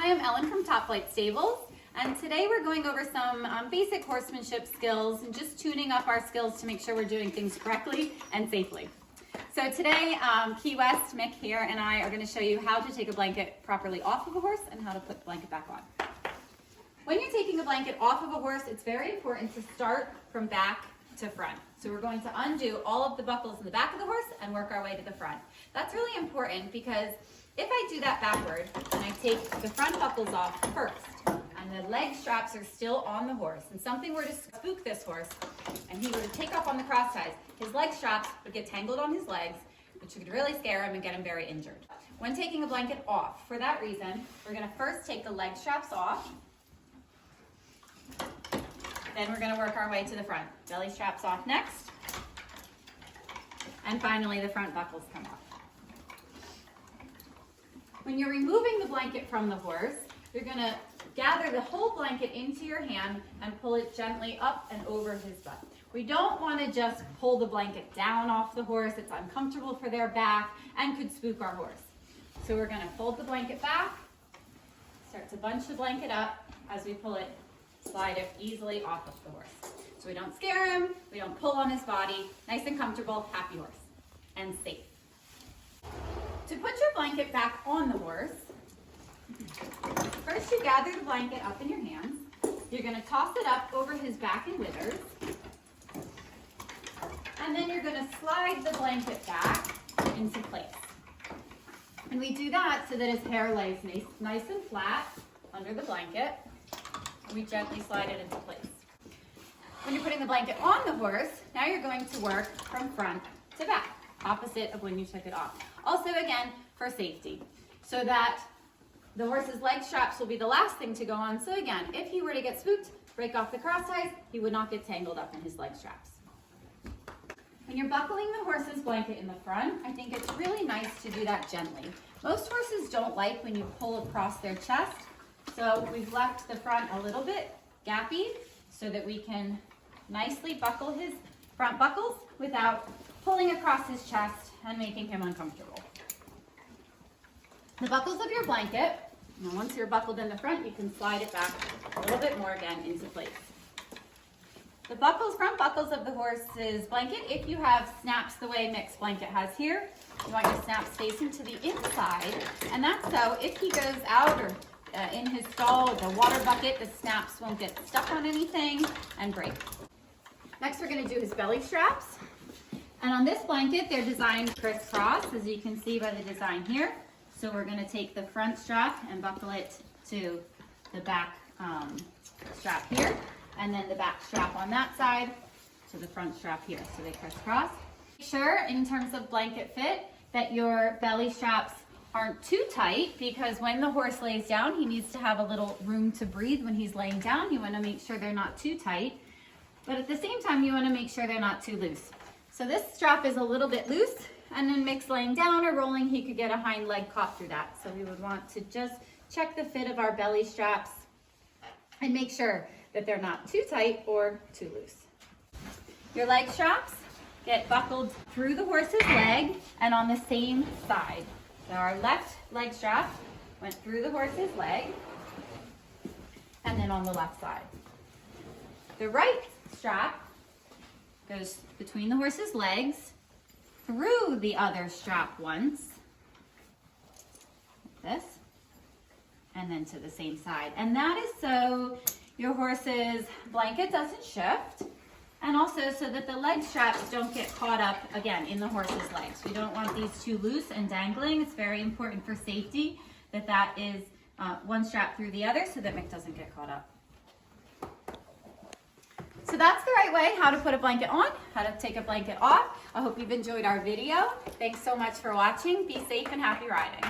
Hi, I'm Ellen from Top Flight Stables, and today we're going over some basic horsemanship skills and just tuning up our skills to make sure we're doing things correctly and safely. So today, Key West, Mick here, and I are going to show you how to take a blanket properly off of a horse and how to put the blanket back on. When you're taking a blanket off of a horse, it's very important to start from back to front. So we're going to undo all of the buckles in the back of the horse and work our way to the front. That's really important because if I do that backward and I take the front buckles off first and the leg straps are still on the horse and something were to spook this horse and he were to take off on the cross ties, his leg straps would get tangled on his legs, which could really scare him and get him very injured. When taking a blanket off, for that reason, we're going to first take the leg straps off. Then we're going to work our way to the front. Belly straps off next. And finally, the front buckles come off. When you're removing the blanket from the horse, you're going to gather the whole blanket into your hand and pull it gently up and over his butt. We don't want to just pull the blanket down off the horse. It's uncomfortable for their back and could spook our horse. So we're going to fold the blanket back, start to bunch the blanket up as we pull it, slide it easily off of the horse. So we don't scare him, we don't pull on his body, nice and comfortable, happy horse, and safe. To put your blanket back on the horse, first you gather the blanket up in your hands. You're going to toss it up over his back and withers. And then you're going to slide the blanket back into place. And we do that so that his hair lays nice and flat under the blanket. And we gently slide it into place. When you're putting the blanket on the horse, now you're going to work from front to back, opposite of when you took it off. Also, again, for safety, so that the horse's leg straps will be the last thing to go on. So again, if he were to get spooked, break off the cross ties, he would not get tangled up in his leg straps. When you're buckling the horse's blanket in the front, I think it's really nice to do that gently. Most horses don't like when you pull across their chest, so we've left the front a little bit gappy so that we can nicely buckle his front buckles without pulling across his chest and making him uncomfortable. The buckles of your blanket, and once you're buckled in the front, you can slide it back a little bit more again into place. The buckles, front buckles of the horse's blanket, if you have snaps the way Mick's blanket has here, you want your snaps facing to the inside, and that's so if he goes out or in his stall with a water bucket, the snaps won't get stuck on anything and break. Next, we're going to do his belly straps. And on this blanket, they're designed crisscross, as you can see by the design here. So we're going to take the front strap and buckle it to the back strap here, and then the back strap on that side to the front strap here. So they crisscross. Make sure, in terms of blanket fit, that your belly straps aren't too tight, because when the horse lays down, he needs to have a little room to breathe when he's laying down. You want to make sure they're not too tight, but at the same time, you want to make sure they're not too loose. So this strap is a little bit loose, and then Mick's laying down or rolling, he could get a hind leg caught through that. So we would want to just check the fit of our belly straps and make sure that they're not too tight or too loose. Your leg straps get buckled through the horse's leg and on the same side. So our left leg strap went through the horse's leg and then on the left side. The right strap goes between the horse's legs, through the other strap once, like this, and then to the same side. And that is so your horse's blanket doesn't shift, and also so that the leg straps don't get caught up, again, in the horse's legs. We don't want these too loose and dangling. It's very important for safety that that is one strap through the other so that Mick doesn't get caught up. So that's the right way how to put a blanket on, how to take a blanket off. I hope you've enjoyed our video. Thanks so much for watching. Be safe and happy riding.